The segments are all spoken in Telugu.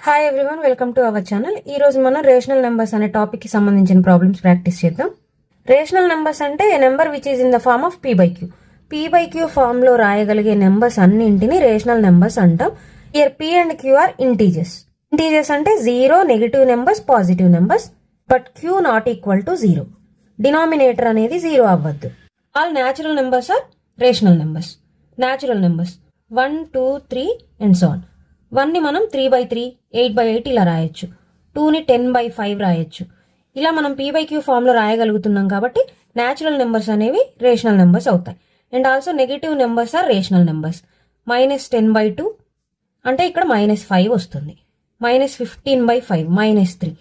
Hi everyone, welcome to our channel. ఈ రోజు మనం రేషనల్ నెంబర్స్ అనే టాపిక్ కి సంబంధించిన ప్రాబ్లమ్స్ ప్రాక్టీస్ చేద్దాం. రేషనల్ నెంబర్స్ అంటే a number which is in the form of p/q. p/q form లో రాయగలిగే నెంబర్స్ అన్నింటిని రేషనల్ నెంబర్స్ అంటాం. Here p and q are integers. Integers అంటే 0, negative numbers, positive numbers, but q not equal to 0. Denominator అనేది 0 అవ్వద్దు. All natural numbers are rational numbers. Natural numbers 1, 2, 3 and so on. 1ని మనం 3/3, 8/8 ఇలా రాయొచ్చు. 2ని 10/5 రాయొచ్చు. ఇలా మనం p/q ఫామ్ లో రాయగలుగుతున్నాం కాబట్టి న్యాచురల్ నెంబర్స్ అనేవి రేషనల్ నెంబర్స్ అవుతాయి. And also negative numbers are rational numbers. -10/2 అంటే ఇక్కడ -5 వస్తుంది. -15/5 -3.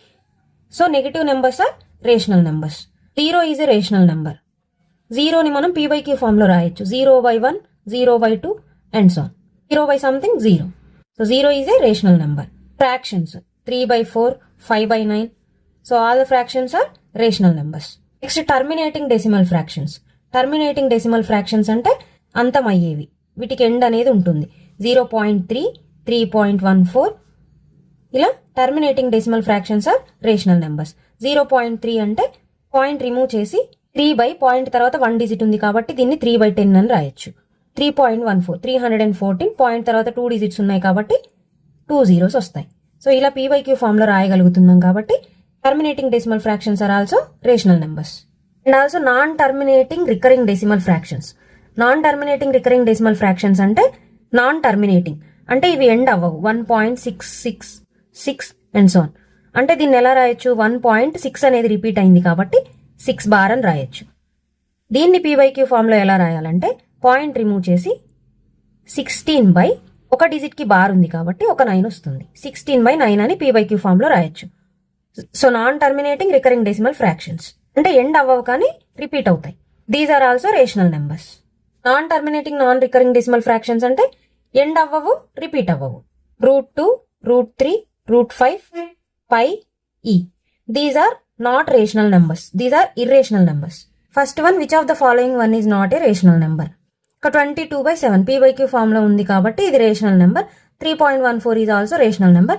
So negative numbers are rational numbers. 0 is a rational number. 0ని మనం p/q ఫామ్ లో రాయొచ్చు. 0/1, 0/2 and so on. 0 something 0. So 0 is a rational number. Fractions 3/4, 5/9. So all the fractions are rational numbers. Next, terminating decimal fractions. Terminating decimal fractions అంటే అంతమయ్యేవి. వీటికి ఎండ్ అనేది ఉంటుంది. 0.3, 3.14 ఇలా terminating decimal fractions are rational numbers. 0.3 అంటే పాయింట్ రిమూవ్ చేసి 3 పాయింట్ తర్వాత 1 డిజిట్ ఉంది కాబట్టి దీన్ని 3/10 అని రాయొచ్చు. 3.14, 314 పాయింట్ తర్వాత 2 డిజిట్స్ ఉన్నాయి కాబట్టి 2 zeros వస్తాయి. సో ఇలా p/q ఫామ్ లో రాయగలుగుతున్నాం కాబట్టి terminating decimal fractions are also rational numbers. And also non terminating recurring decimal fractions. Non terminating recurring decimal fractions అంటే నాన్ టర్మినేటింగ్ అంటే ఇవి ఎండ్ అవ్వవు. 1.666 అండ్ సో ఆన్. అంటే దీన్ని ఎలా రాయొచ్చు? 1.6 అనేది రిపీట్ అయింది కాబట్టి 6 బార్ అని రాయొచ్చు. దీన్ని p/q ఫామ్ లో ఎలా రాయాలంటే పాయింట్ రిమూవ్ చేసి 16 ఒక డిజిట్ కి బార్ ఉంది కాబట్టి ఒక 9 వస్తుంది. 16/9 అని p/q ఫామ్ లో రాయొచ్చు. So non terminating recurring decimal fractions అంటే ఎండ్ అవ్వవు కానీ రిపీట్ అవుతాయి. These are also rational numbers. Non terminating non recurring decimal fractions అంటే ఎండ్ అవ్వవు, రిపీట్ అవ్వవు. √2, √3, √5, π, e. These are not rational numbers. These are irrational numbers. First one, which of the following one is not a rational number? 22/7 p/q form లో ఉంది కాబట్టి ఇది rational number. 3.14 is also rational number.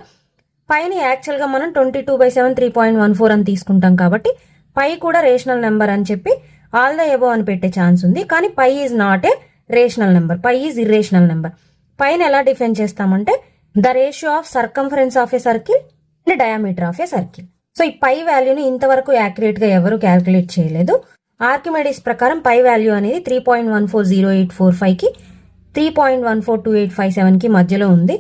పైని యాక్చువల్ గా మనం 22/7 3.14 అని తీసుకుంటాం కాబట్టి పై కూడా రేషనల్ నెంబర్ అని చెప్పి ఆల్ ద ఎబో అని పెట్టే ఛాన్స్ ఉంది. కానీ pi is not a rational number. Pi is irrational number. పైన ఎలా డిఫైన్ చేస్తామంటే the ratio of circumference of a circle and diameter of a circle. So ఈ పై వాల్యూని ఇంతవరకు యాక్యురేట్ గా ఎవరు క్యాల్కులేట్ చేయలేదు. ఆర్కిమెడిస్ ప్రకారం పై వాల్యూ అనేది 3.140845 కి 3.142857 కి మధ్యలో ఉంది.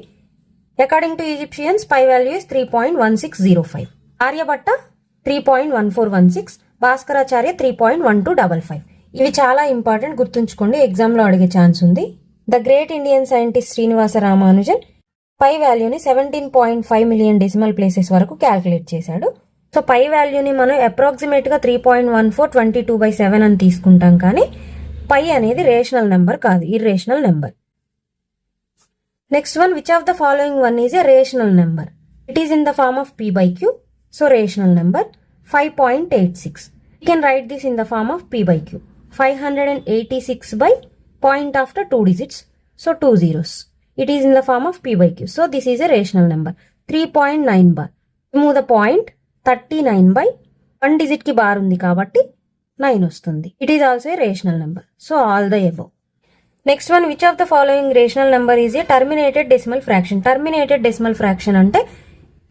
According to Egyptians pi value is 3.1605. Aryabhatta 3.1416, Bhaskaracharya 3.1255. ఇవి చాలా ఇంపార్టెంట్, గుర్తుంచుకోండి, ఎగ్జామ్ లో అడిగే ఛాన్స్ ఉంది. The great Indian scientist Srinivasa Ramanujan pi వాల్యూని 17.5 మిలియన్ డెసిమల్ ప్లేసెస్ వరకు క్యాల్కులేట్ చేశాడు. సో పై వాల్యూని మనం అప్రాక్సిమేట్ గా 3.14 22/7 అని తీసుకుంటాం. కానీ పై అనేది రేషనల్ నెంబర్ కాదు, irrational number. Next one, which of the following one is a rational number? It is in the form of p/q. So rational number 5.86. You can write this in the form of p/q. 586 by point after 2 digits. So 2 zeros. It is in the form of p/q. So this is a rational number. 3.9 bar. Remove the point. 39 1 digit ki bar undi kabatti 9 వస్తుంది. It is also a rational number. So all the above. Next one, which of the following rational number is a terminated decimal fraction? Terminated decimal fraction అంటే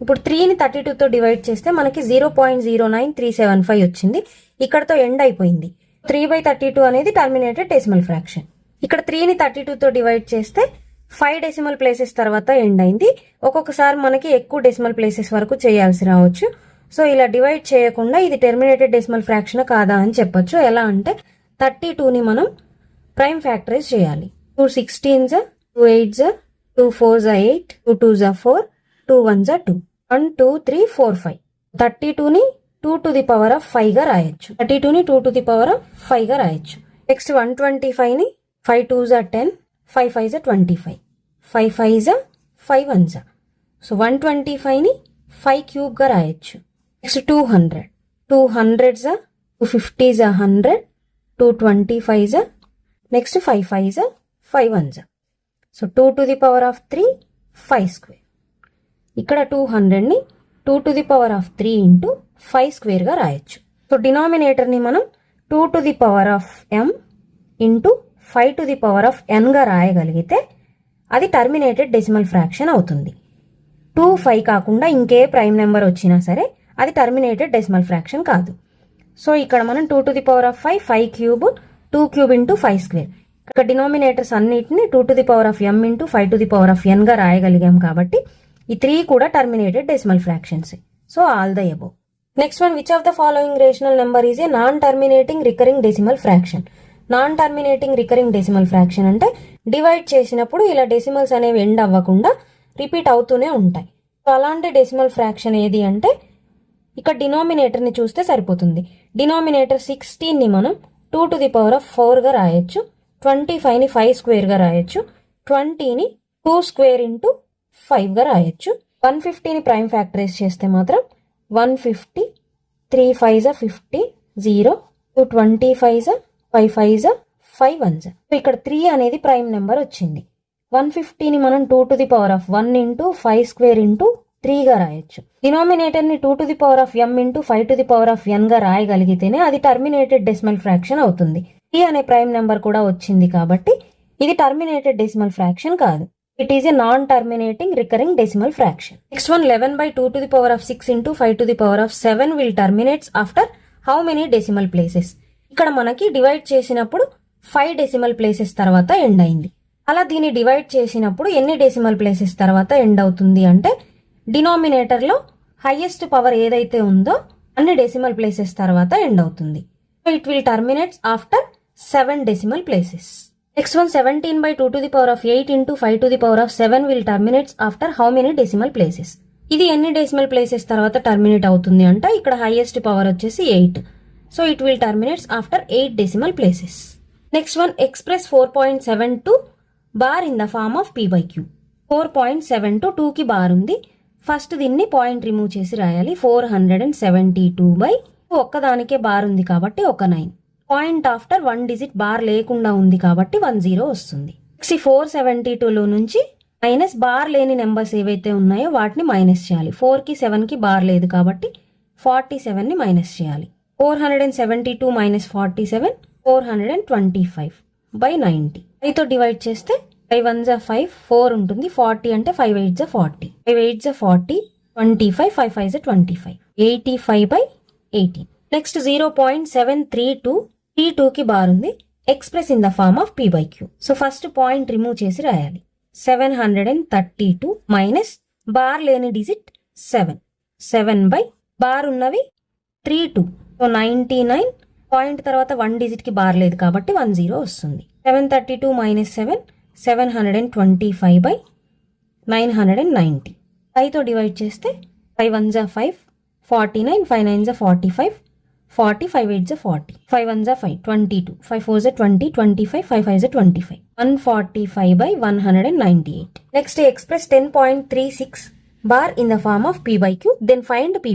ఇప్పుడు 3ని 32తో డివైడ్ చేస్తే మనకి 0.09375 వచ్చింది. ఇక్కడతో ఎండ్ అయిపోయింది. 3/32 అనేది టర్మినేటెడ్ డెసిమల్ ఫ్రాక్షన్. ఇక్కడ 3ని 32తో డివైడ్ చేస్తే 5 డెసిమల్ ప్లేసెస్ తర్వాత ఎండ్ అయింది. ఒక్కొక్కసారి మనకి ఎక్కువ డెసిమల్ ప్లేసెస్ వరకు చేయాల్సి రావచ్చు. సో ఇలా డివైడ్ చేయకుండా ఇది టెర్మినేటెడ్ డెసిమల్ ఫ్రాక్షన్ కాదా అని చెప్పొచ్చు. ఎలా అంటే 32ని మనం ప్రైమ్ ఫ్యాక్టరైజ్ చేయాలి. 2 16s, 2 8s, 2 4s 8, 2 2s 4, 2 1s 2, 1 2 3 4 5. 32ని 2 to the power of 5 గా రాయొచ్చు. 32ని 2 to the power of 5 గా రాయొచ్చు. నెక్స్ట్ 125ని 5 2s 10, 5 5s 25, 5 5s 5 1s. So 125ని 5 cube గా రాయొచ్చు. Next 200, 200s, 250s 100, 225s, next 5 5s 5 1s. So 2 to the power of 3, 5 square. ఇక్కడ 200ని 2⁻³ ఇంటూ 5² రాయొచ్చు. సో డినామినేటర్ని మనం 2⁻m ఇంటూ 5⁻n రాయగలిగితే అది టర్మినేటెడ్ డెసిమల్ ఫ్రాక్షన్ అవుతుంది. 2, 5 కాకుండా ఇంకే ప్రైమ్ నెంబర్ వచ్చినా సరే అది టర్మినేటెడ్ డెసిమల్ ఫ్రాక్షన్ కాదు. సో ఇక్కడ మనం 2⁵, 5³ 2³ ఇంటూ 5². ఇక్కడ డినామినేటర్స్ అన్నిటిని 2⁻m ఇంటూ 5⁻n రాయగలిగాం కాబట్టి ఈ 3 కూడా terminated decimal fractions. So all the above. Next one, which of the following rational number is a non terminating recurring decimal fraction. Non terminating recurring decimal fraction అంటే డివైడ్ చేసినప్పుడు ఇలా డెసిమల్స్ అనేవి ఎండ్ అవ్వకుండా రిపీట్ అవుతూనే ఉంటాయి. సో అలాంటి డెసిమల్ ఫ్రాక్షన్ ఏది అంటే ఇక్కడ డినామినేటర్ని చూస్తే సరిపోతుంది. డినామినేటర్ 16ని మనం 2⁴ రాయొచ్చు, 25ని 5² రాయొచ్చు, 20ని 2² ఇంటూ 5 రాయొచ్చు. 150ని ప్రైమ్ ఫ్యాక్టరైజ్ చేస్తే మాత్రం 150, 3 5 50, 0, 225, 5 5, 5 1. ఇక్కడ 3 అనేది ప్రైమ్ నెంబర్ వచ్చింది. 150ని మనం 2⁻1 ఇంటూ 5² ఇంటూ 3 రాయొచ్చు. డినామినేటర్ని 2⁻m ఇంటూ 5⁻n రాయగలిగితేనే అది టర్మినేటెడ్ డెసిమల్ ఫ్రాక్షన్ అవుతుంది. 3 అనే ప్రైమ్ నెంబర్ కూడా వచ్చింది కాబట్టి ఇది టర్మినేటెడ్ డెసిమల్ ఫ్రాక్షన్ కాదు. It is a non terminating recurring decimal fraction. Next one, 11/2⁶ into 5�7 will terminates after how many decimal places. ఇక్కడ మనకి డివైడ్ చేసినప్పుడు 5 డెసిమల్ ప్లేసెస్ తర్వాత ఎండ్ అయింది. అలా దీన్ని డివైడ్ చేసినప్పుడు ఎన్ని డెసిమల్ ప్లేసెస్ తర్వాత ఎండ్ అవుతుంది అంటే డినామినేటర్లో హైయెస్ట్ పవర్ ఏదైతే ఉందో అన్ని డెసిమల్ ప్లేసెస్ తర్వాత ఎండ్ అవుతుంది. So it will terminates after 7 decimal places. Next one, 17/2⁸ into 5�7 will terminates after how many decimal places. ఇది ఎన్ని డెసిమల్ ప్లేసెస్ తర్వాత టర్మినేట్ అవుతుంది అంటే ఇక్కడ హైయెస్ట్ పవర్ వచ్చేసి 8. So it will terminates after 8 decimal places. Next one, express 4.72 bar in the form of p/q. 4.72 2కి బార్ ఉంది. ఫస్ట్ దీన్ని పాయింట్ రిమూవ్ చేసి రాయాలి. 472 ఒక్కదానికే బార్ ఉంది కాబట్టి ఒక 9. పాయింట్ ఆఫ్టర్ 1 డిజిట్ బార్ లేకుండా ఉంది కాబట్టి 10 వస్తుంది. 472లో నుంచి మైనస్ బార్ లేని నెంబర్స్ ఏవైతే ఉన్నాయో వాటిని మైనస్ చేయాలి. 4కి 7కి బార్ లేదు కాబట్టి 47ని మైనస్ చేయాలి. 472 మైనస్ 47 425/90. 5తో డివైడ్ చేస్తే 5 1 5, 4 ఉంటుంది. 40 అంటే 5 8 40, 5 8 40, 25, 5 5 25, 85/18. నెక్స్ట్ 0.732 T2కి బార్ ఉంది. Express in the form of p/q. So first point remove చేసి రాయాలి. 732 మైనస్ బార్ లేని డిజిట్ 7, 7 బార్ ఉన్నవి 32. సో 99. పాయింట్ తర్వాత 1 డిజిట్కి బార్ లేదు కాబట్టి 10 వస్తుంది. 732 మైనస్ 7 725/990. 5తో డివైడ్ చేస్తే 5 1 5, 49, 5 9 45, 40, 5 8 40, 5 1 5, 22, 5 4 20, 25, 5 5 25, 145/198. Next, express 10.36 bar in the form of p/q. Then find p+q.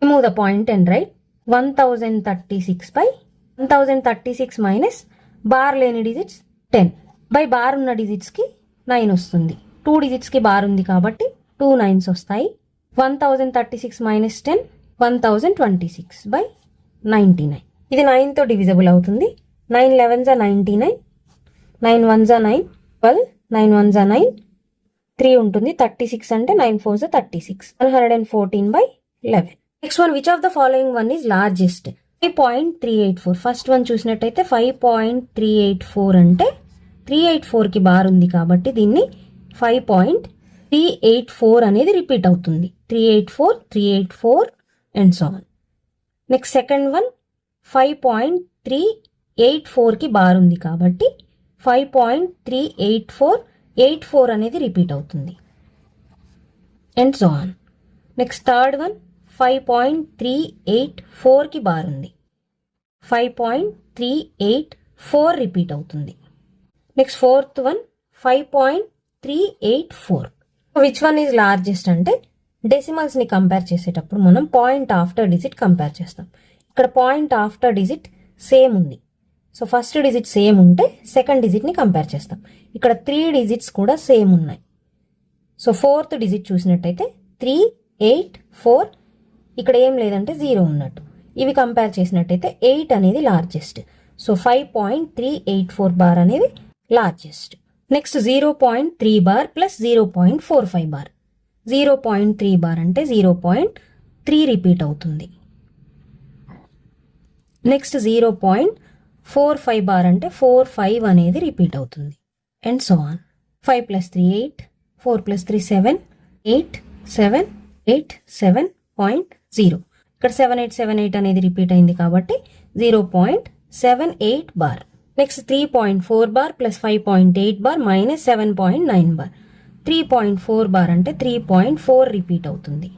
Remove the point and write 1036 minus bar లేని డిజిట్స్ 10 బై బార్ ఉన్న డిజిట్స్ కి 9 వస్తుంది. 2 డిజిట్స్ కి బార్ ఉంది కాబట్టి 2 9s వస్తాయి. 1036 మైనస్ 10 1026/99. ఇది 9తో డివిజబుల్ అవుతుంది. 9 11 99, 9 1 9, 12, 9 1 9, 3 ఉంటుంది. 36 అంటే 9 4 36, 114/11. Next one, which of the following one is largest? 5.384. First one చూసినట్టయితే 5.384 అంటే 384కి బార్ ఉంది కాబట్టి దీన్ని 5.384 అనేది రిపీట్ అవుతుంది. 384, 384 and so on. Next second one 5.384కి బార్ ఉంది కాబట్టి 5.384 అనేది రిపీట్ అవుతుంది and so on. Next third one 5.384కి బార్ ఉంది. 5.384 రిపీట్ అవుతుంది. Next fourth one 5.384. Which one is largest అంటే డెసిమల్స్ని కంపేర్ చేసేటప్పుడు మనం పాయింట్ ఆఫ్టర్ డిజిట్ కంపేర్ చేస్తాం. ఇక్కడ పాయింట్ ఆఫ్టర్ డిజిట్ సేమ్ ఉంది. సో ఫస్ట్ డిజిట్ సేమ్ ఉంటే సెకండ్ డిజిట్ని కంపేర్ చేస్తాం. ఇక్కడ 3 డిజిట్స్ కూడా సేమ్ ఉన్నాయి. సో ఫోర్త్ డిజిట్ చూసినట్టయితే 3, 8, 4, ఇక్కడ ఏం లేదంటే 0 ఉన్నట్టు. ఇవి కంపేర్ చేసినట్టయితే 8 అనేది లార్జెస్ట్. సో 5.384 బార్ అనేది largest. Next 0.3 bar plus 0.45 bar. 0.3 bar అంటే 0.3 రిపీట్ అవుతుంది. నెక్స్ట్ 0.45 బార్ అంటే 45 అనేది రిపీట్ అవుతుంది. And so on. 5 + 3 8, 4 + 3 7, 8 7 8 7.0. ఇక్కడ 7878 అనేది రిపీట్ అయింది కాబట్టి 0.78 bar. Next 3.4 bar plus 5.8 bar minus 7.9 bar. 3.4 bar అంటే 3.4 రిపీట్ అవుతుంది.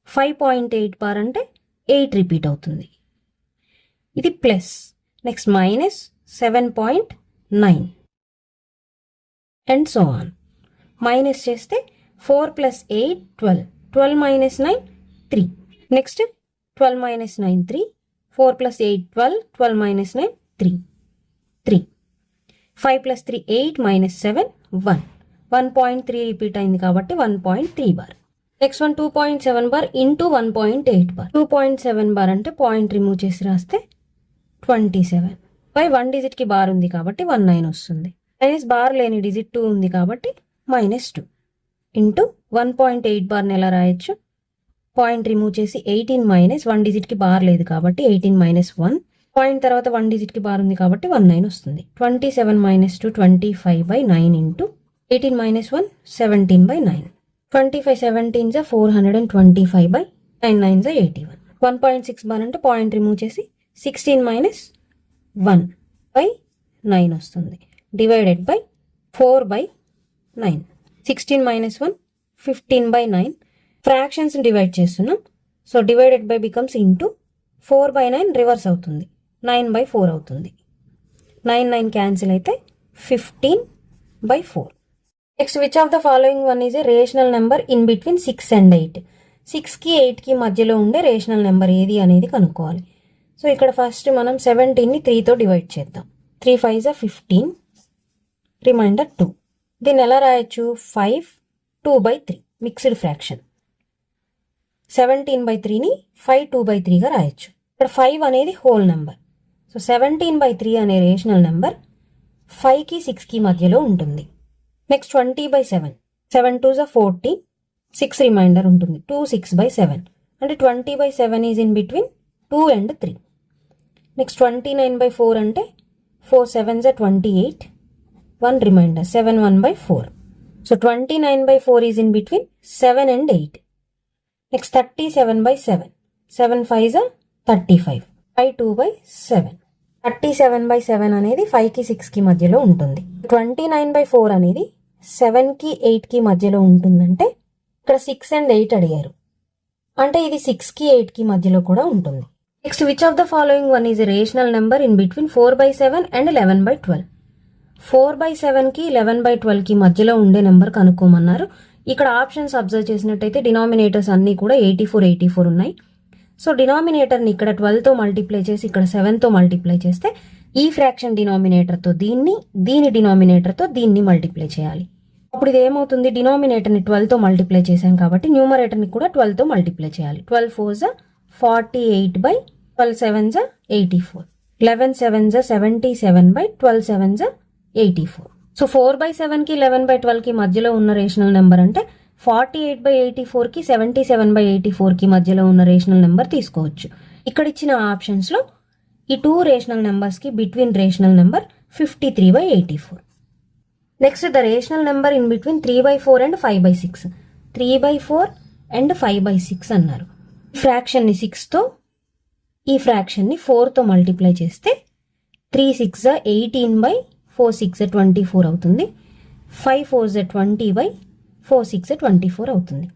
5.8 బార్ అంటే 8 రిపీట్ అవుతుంది. ఇది plus. Next minus 7.9 and so on. Minus చేస్తే 4 + 8 12. 12 - 9 3. నెక్స్ట్ 12 - 9 3. 4 + 8 12. 12 - 9 3. 3. 5 + 3 8 - 7 1. 1.3 రిపీట్ అయింది కాబట్టి 1.3 bar. Next 2.7 bar into 1.8 bar. 2.7 bar అంటే పాయింట్ రిమూవ్ చేసి రాస్తే 27. బై 1 డిజిట్కి బార్ ఉంది కాబట్టి 19 వస్తుంది. మైనస్ బార్ లేని డిజిట్ 2 ఉంది కాబట్టి -2 ఇంటూ 1.8 బార్ని ఎలా రాయొచ్చు? పాయింట్ రిమూవ్ చేసి 18 మైనస్ 1 డిజిట్కి బార్ లేదు కాబట్టి 18 - 1. పాయింట్ తర్వాత 1 డిజిట్కి బార్ ఉంది కాబట్టి 19 వస్తుంది. 27 - 2 25/9 ఇంటూ 18 - 1 17/9. 25 17 425/9 9 81. 1.6 బార్ అంటే పాయింట్ రిమూవ్ చేసి 16 - 1/9 వస్తుంది. Divided by 4/9. 16 - 1 15/9. ఫ్రాక్షన్స్ డివైడ్ చేస్తున్నాం. So divided by becomes into 4/9 reverse అవుతుంది. 9/4 అవుతుంది. 9 9 క్యాన్సిల్ అయితే 15/4. Next which of the following one is a rational number in between 6 and 8. 6కి 8కి మధ్యలో ఉండే రేషనల్ నెంబర్ ఏది అనేది కనుక్కోవాలి. సో ఇక్కడ ఫస్ట్ మనం 17ని 3తో డివైడ్ చేద్దాం. 3 5 15, రిమైండర్ 2. దీన్ని ఎలా రాయొచ్చు? 5 2/3 మిక్స్డ్ ఫ్రాక్షన్. 17/3ని 5 2/3గా రాయొచ్చు. ఇక్కడ 5 అనేది హోల్ నెంబర్. సో 17/3 అనే రేషనల్ నెంబర్ 5కి 6కి మధ్యలో ఉంటుంది. నెక్స్ట్ 20/7. 7 2s 14, 6 రిమైండర్ ఉంటుంది. 2 6/7 అంటే 20/7 is in between 2 and 3. Next 29/4 అంటే 4 7s 28, 1 రిమైండర్ 7 1/4. సో 29/4 is in between 7 and 8. Next 37/7. 7 5s 35, 5 2/7. 37/7 అనేది 5కి 6కి మధ్యలో ఉంటుంది. 29/4 అనేది 7కి 8కి మధ్యలో ఉంటుందంటే ఇక్కడ 6 and 8 అడిగారు. అంటే ఇది 6కి 8కి మధ్యలో కూడా ఉంటుంది. Next which of the following one is a rational number in between 4/7 and 11/12. 4/7కి 11/12కి మధ్యలో ఉండే నెంబర్ కనుక్కోమన్నారు. ఇక్కడ ఆప్షన్స్ అబ్జర్వ్ చేసినట్టయితే డినామినేటర్స్ అన్నీ కూడా 84 84 ఉన్నాయి. సో డినామినేటర్ని ఇక్కడ 12తో మల్టిప్లై చేసి ఇక్కడ 7తో మల్టిప్లై చేస్తే ఈ ఫ్రాక్షన్ డినామినేటర్తో దీన్ని, దీని డినామినేటర్తో దీన్ని మల్టిప్లై చేయాలి. అప్పుడు ఇది ఏమవుతుంది? డినామినేటర్ని 12తో మల్టిప్లై చేశాం కాబట్టి న్యూమరేటర్ని కూడా 12తో మల్టిప్లై చేయాలి. 12 4s 48/12 7s 84. 11 7s 77/12 7s 84. So 4/7కి 11/12కి మధ్యలో ఉన్న రేషనల్ నెంబర్ అంటే 48/84కి 77/84కి మధ్యలో ఉన్న రేషనల్ నెంబర్ తీసుకోవచ్చు. ఇక్కడ ఇచ్చిన ఆప్షన్స్లో ఈ 2 రేషనల్ నెంబర్స్కి between rational number 53/84. Next the rational number in between 3/4 and 5/6. 3/4 and 5/6 అన్నారు. ఫ్రాక్షన్ని 6తో, ఈ ఫ్రాక్షన్ని 4తో మల్టిప్లై చేస్తే 3 6 18/4 6 24 అవుతుంది. 5 4 20/4 6 24 అవుతుంది.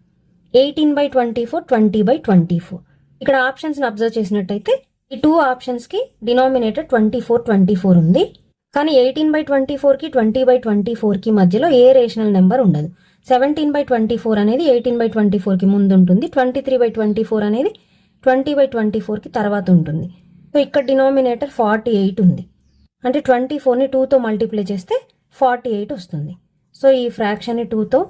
18/24 20/24. ఇక్కడ ఆప్షన్స్ని అబ్జర్వ్ చేసినట్టయితే ఈ 2 ఆప్షన్స్కి డినామినేటర్ 24 24 ఉంది. కానీ 18/24కి 20/24కి మధ్యలో ఏ రేషనల్ నెంబర్ ఉండదు. 17/24 అనేది 18/24కి ముందు ఉంటుంది. 23/24 అనేది 20/24కి తర్వాత ఉంటుంది. సో ఇక్కడ డినామినేటర్ 48 ఉంది. అంటే 24ని 2తో మల్టిప్లై చేస్తే 48 వస్తుంది. సో ఈ ఫ్రాక్షన్ని 2తో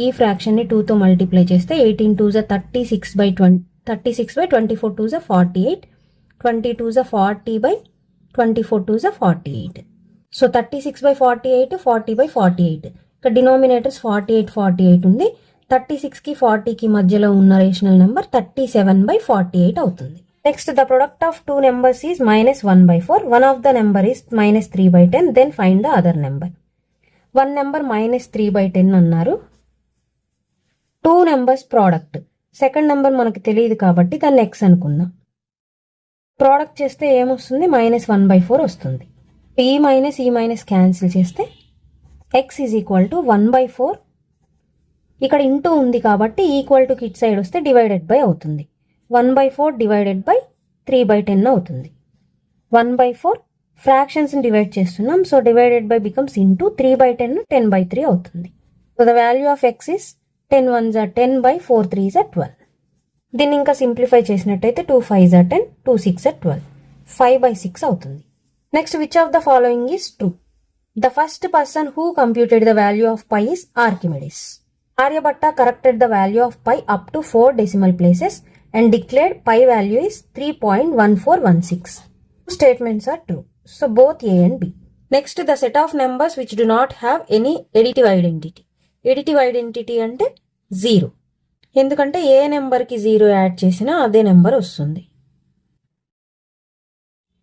ఈ ఫ్రాక్షన్ని 2తో మల్టిప్లై చేస్తే 18 2 36/24 2 48, 22 40/24 2 48. సో 36/48 40/48. ఇక్కడ డినామినేటర్స్ 48 ఉంది. 36కి 40కి మధ్యలో ఉన్న రేషనల్ నెంబర్ 37/48 అవుతుంది. Next the product of two numbers is -1/4. One of the number is -3/10. Then find the other number. One number -3/10 అన్నారు. Two numbers product. Second number మనకు తెలియదు కాబట్టి దాన్ని x అనుకుందాం. ప్రోడక్ట్ చేస్తే ఏమొస్తుంది? -1/4 వస్తుంది. ఈ మైనస్ క్యాన్సిల్ చేస్తే x ఈజ్ ఈక్వల్ టు 1/4. ఇక్కడ ఇంటూ ఉంది కాబట్టి ఈక్వల్ టు కిట్ సైడ్ వస్తే డివైడెడ్ బై అవుతుంది. 1/4 డివైడెడ్ బై 3/10 అవుతుంది. 1/4 ఫ్రాక్షన్స్ డివైడ్ చేస్తున్నాం. So divided by becomes into 3/10 10/3 అవుతుంది. So the value of x is 10 1s are 10 by 4 3s are 12. దీన్ని ఇంకా సింప్లిఫై చేసినట్టయితే 2 5s are 10, 2 6 are 12. 5/6 అవుతుంది. Next which of the following is true? The first person who computed the value of pi is Archimedes. Aryabhatta corrected the value of pi up to 4 decimal places and declared pi value is 3.1416. Statements are true. So both A and B. Next, the set of numbers which do not have any additive identity. Additive identity అంటే 0. ఎందుకంటే ఏ నెంబర్కి 0 యాడ్ చేసినా అదే నెంబర్ వస్తుంది.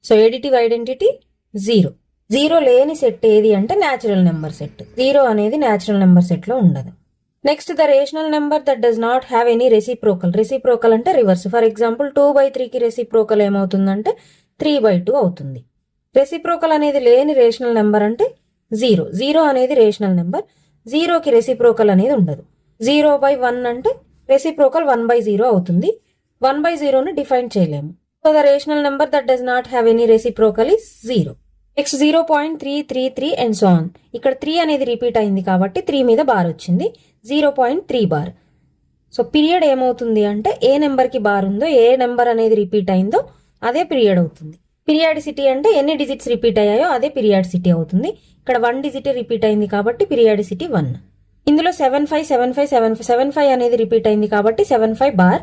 So additive identity 0. 0 లేని సెట్ ఏది అంటే న్యాచురల్ నెంబర్ సెట్. 0 అనేది న్యాచురల్ నెంబర్ సెట్లో ఉండదు. Next the rational number that does not have any reciprocal. Reciprocal అంటే రివర్స్. ఫర్ ఎగ్జాంపుల్ 2/3కి రెసిప్రోకల్ ఏమవుతుందంటే 3/2 అవుతుంది. రెసిప్రోకల్ అనేది లేని రేషనల్ నెంబర్ అంటే 0. 0 అనేది రేషనల్ నెంబర్. 0కి రెసిప్రోకల్ అనేది ఉండదు. 0/1 అంటే రెసిప్రోకల్ 1/0 అవుతుంది. 1/0ను డిఫైన్ చేయలేము. So the rational number that does not have any reciprocal is 0. Next 0.333 and so on. ఇక్కడ 3 అనేది రిపీట్ అయింది కాబట్టి 3 మీద బార్ వచ్చింది. 0.3 బార్. సో పీరియడ్ ఏమవుతుంది అంటే ఏ నెంబర్కి బార్ ఉందో, ఏ నెంబర్ అనేది రిపీట్ అయిందో అదే పీరియడ్ అవుతుంది. పీరియాడిసిటీ అంటే ఎన్ని డిజిట్స్ రిపీట్ అయ్యాయో అదే పీరియాడిసిటీ అవుతుంది. ఇక్కడ 1 డిజిట్ రిపీట్ అయింది కాబట్టి పీరియాడిసిటీ 1. ఇందులో 75 అనేది రిపీట్ అయింది కాబట్టి 75 బార్.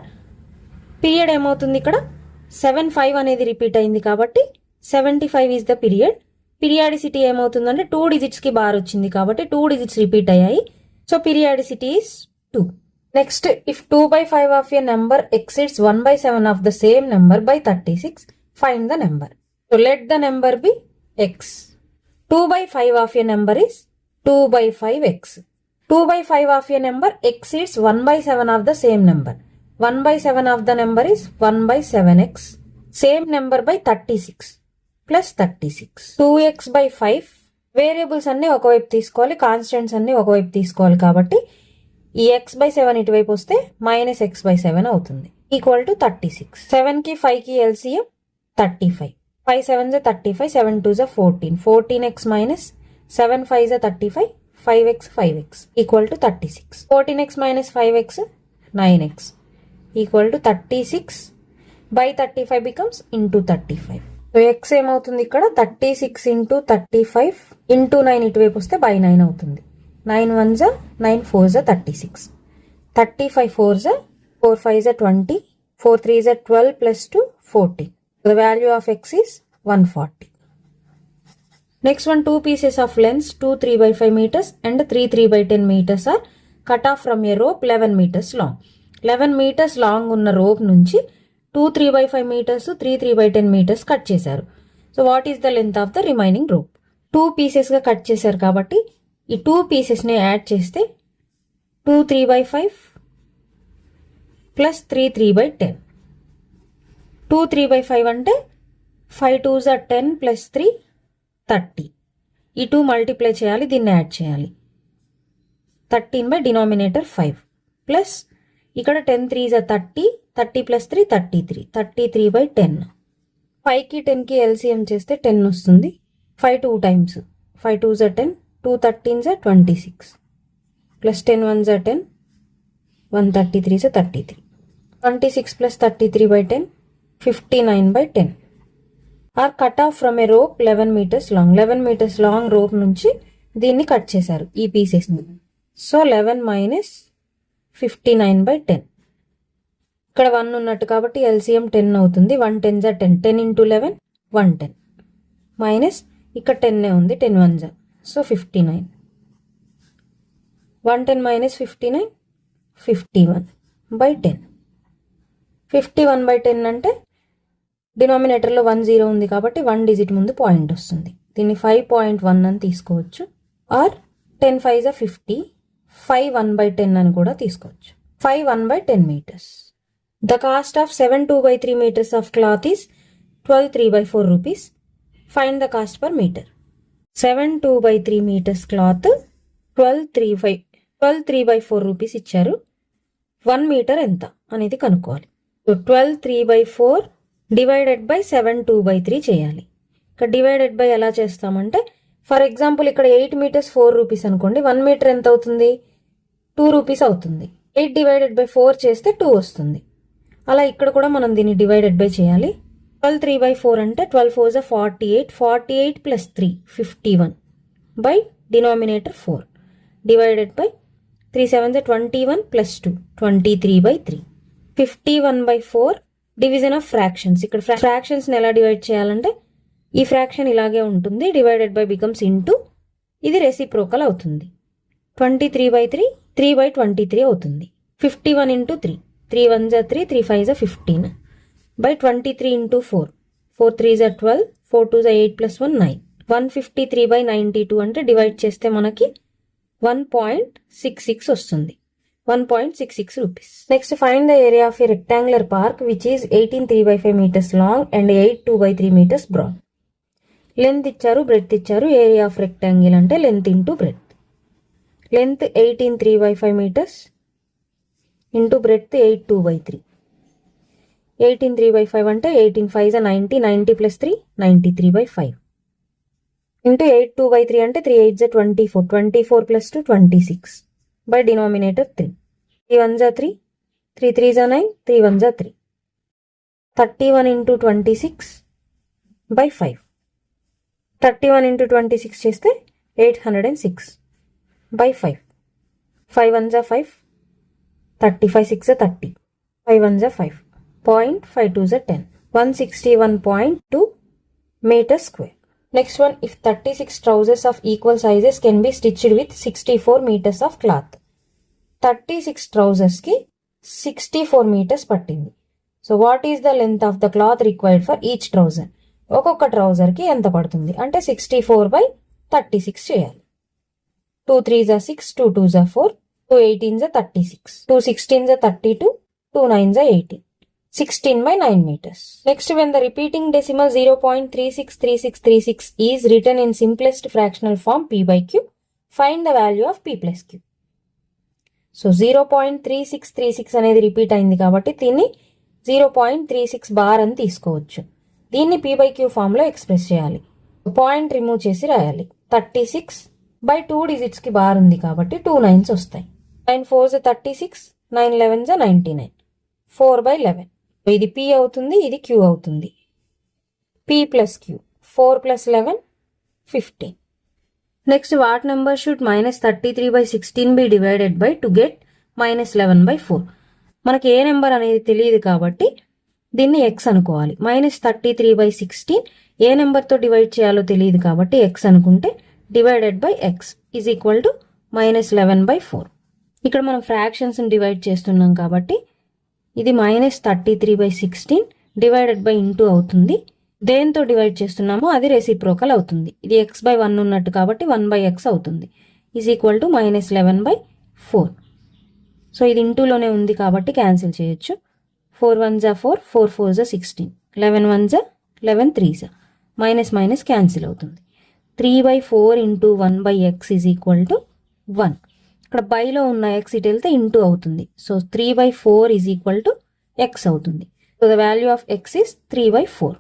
పీరియడ్ ఏమవుతుంది? ఇక్కడ 75 అనేది రిపీట్ అయింది కాబట్టి 75 ఈజ్ ద పీరియడ్. పీరియాడిసిటీ ఏమవుతుందంటే 2 డిజిట్స్కి బార్ వచ్చింది కాబట్టి 2 డిజిట్స్ రిపీట్ అయ్యాయి. So periodicity is 2. Next if 2/5 of a number exceeds 1/7 of the same number by 36, find the number. So let the number be x. 2/5 of a number is 2/5x. 2/5 of a number exceeds 1/7 of the same number. 1/7 of the number is 1/7x. Same number by 36 plus 36. 2x/5. Variables అన్ని ఒకవైపు తీసుకోవాలి, కాన్స్టెంట్స్ అన్ని ఒకవైపు తీసుకోవాలి కాబట్టి ఈ x/7 ఇటువైపు వస్తే -x/7 అవుతుంది. Equal to 36. 7కి 5కి LCM 35. 5 7s are 35, 7 2s are 14. 14x minus 7 5s are 35, 5x equal to 36. 14x minus 5x 9x equal to 36 by 35 becomes into 35. So x ఏమవుతుంది ఇక్కడ 36 into 35 into 9 ఇటువైపు వస్తే by 9 అవుతుంది. 9 1s are 9 4s are 36. 35 4s are 4 5s are 20, 4 3s are 12 plus 2 14. The value of x is 140. Next one, two pieces of length 2 3/5 meters and 3 3/10 meters are cut off from a rope 11 meters long. 11 meters long ఉన్న rope నుంచి 2 3/5 meters 3 3/10 meters కట్ చేశారు. So what is the length of the remaining rope? 2 పీసెస్గా కట్ చేశారు కాబట్టి ఈ 2 పీసెస్ని యాడ్ చేస్తే 2 3/5 ప్లస్ 3 3/10. 2 3/5 అంటే 5 2s are 10 plus 3 30. ఈ 2 మల్టిప్లై చేయాలి, దీన్ని యాడ్ చేయాలి. 13 బై డినామినేటర్ 5 ప్లస్ ఇక్కడ 10 3s are 30, 30 plus 3 33, 33/10. 5కి 10కి LCM చేస్తే 10 వస్తుంది. 5 2 times, 5 2s are 10, 2 13s are 26 plus 10 1s are 10, 133s are 33. 26 plus 33/10 59/10 are cut off from a rope 11 meters long. 11 meters long rope నుంచి దీన్ని కట్ చేశారు ఈ పీసెస్ని. So 11 minus 59/10. ఇక్కడ 1 ఉన్నట్టు కాబట్టి ఎల్సిఎం 10 అవుతుంది. 1 10 జా 10, 10 into 11 110 మైనస్ ఇక్కడ 10 ఉంది, 10 1 జా, సో 59. 110 మైనస్ 59 51/10. 51/10 అంటే డినామినేటర్లో 1 0 ఉంది కాబట్టి 1 డిజిట్ ముందు పాయింట్ వస్తుంది. దీన్ని 5.1 అని తీసుకోవచ్చు, ఆర్ 10 5 జా 50, 5 1/10 అని కూడా తీసుకోవచ్చు. 5 1/10 meters. The cost of 7 2/3 meters of cloth is 12 3/4 rupees. Find the cost per meter. 7 2/3 meters cloth 12 3/4 rupees ఇచ్చారు. 1 మీటర్ ఎంత అనేది కనుక్కోవాలి. సో 12 3/4 డివైడెడ్ బై 7 2/3 చేయాలి. ఇక్కడ డివైడెడ్ బై ఎలా చేస్తామంటే, ఫర్ ఎగ్జాంపుల్ ఇక్కడ 8 meters 4 rupees అనుకోండి, 1 మీటర్ ఎంత అవుతుంది, 2 rupees అవుతుంది. 8 డివైడెడ్ బై 4 చేస్తే 2 వస్తుంది. అలా ఇక్కడ కూడా మనం దీన్ని డివైడెడ్ బై చేయాలి. 12 3/4 అంటే 12 4 జా 48, 48 plus 3 51 by denominator 4 divided by 3 7 జా 21 ప్లస్ 2 23/3. 51/4 division of fractions. ఇక్కడ ఫ్రాక్షన్స్ని ఎలా డివైడ్ చేయాలంటే, ఈ ఫ్రాక్షన్ ఇలాగే ఉంటుంది, డివైడెడ్ బై బికమ్స్ ఇంటూ, ఇది రెసిప్రోకల్ అవుతుంది. 23/3 3/23 అవుతుంది. 51 into 3, 3 1 జా 3, 3 5 జా 15 బై 23 into 4, 4 3 జా 12, 4 2 జా 8 plus 1 9. 153/92 అంటే డివైడ్ చేస్తే మనకి 1.66 వస్తుంది. 1.66 rupees. Next, find the area of a rectangular park which is 18 3/5 meters long and 8 2/3 meters broad. Length ఇచ్చారు, బ్రెడ్త్ ఇచ్చారు. ఏరియా ఆఫ్ రెక్టాంగిల్ అంటే length into breadth. Length 18 3/5 meters into breadth 8 2/3. 18 3/5 అంటే 18 5 జా 90, 90 plus 3 93/5 ఇంటూ 8 2/3 అంటే 3 8 జా 24, 24 plus 2 26 బై డినామినేటర్ 3. 3 1 జా 3, 3 3 జా 9, 3 1 జా 3. 31 into 26/5. 31 into 26 చేస్తే 806/5. 5 1 జా 5, 35 6 జా 30, 5 1 జా 5, 0.52 జా 10, 161.2 meters square. Next one, if 36 trousers of equal sizes can be stitched with 64 meters of cloth. 36 trousers ki 64 meters పట్టింది. So what is the length of the cloth required for each trouser? ఒక్కొక్క ట్రౌజర్ కి ఎంత పడుతుంది అంటే 64/36 చేయాలి. 2 3 జా 6, 2 2 జా 4, 2 18 జా 36, 2 16 జా 32, 2 9 జా 18. 16/9 meters. Next, when the repeating decimal 0.363636 is written in simplest fractional form p/q, find the value of p plus q. So 0.3636 అనేది రిపీట్ అయింది కాబట్టి దీన్ని 0.36 బార్ అని తీసుకోవచ్చు. దీన్ని p/q ఫామ్లో ఎక్స్ప్రెస్ చేయాలి. పాయింట్ రిమూవ్ చేసి రాయాలి. 36/2 డిజిట్స్ కి బార్ ఉంది కాబట్టి 2 9s వస్తాయి. 9 4 జా 36, 9 11 జా 99, 4/11. ఇది p అవుతుంది, ఇది q అవుతుంది. p plus q, 4 plus 11 15. Next, what number should -33/16 be divided by to get -11/4. మనకి ఏ నెంబర్ అనేది తెలియదు కాబట్టి దీన్ని x అనుకోవాలి. -33/16 ఏ నెంబర్తో డివైడ్ చేయాలో తెలియదు కాబట్టి x అనుకుంటే divided by x is equal to -11/4. ఇక్కడ మనం ఫ్రాక్షన్స్ డివైడ్ చేస్తున్నాం కాబట్టి ఇది -33/16 డివైడెడ్ బై ఇంటూ అవుతుంది. దేంతో డివైడ్ చేస్తున్నామో అది రెసిప్రోకల్ అవుతుంది. ఇది x/1 ఉన్నట్టు కాబట్టి 1/x అవుతుంది. Is equal to -11/4. సో ఇది ఇంటూలోనే ఉంది కాబట్టి క్యాన్సిల్ చేయొచ్చు. 4 1 జా 4, 4 4 జా 16, 11 1 జా 11 3 జా, మైనస్ క్యాన్సిల్ అవుతుంది. 3/4 into 1/x is equal to 1. ఇక్కడ బైలో ఉన్న x ఇటు వెళ్తే ఇంటూ అవుతుంది. So 3/4 is equal to x అవుతుంది. So the value of x is 3/4.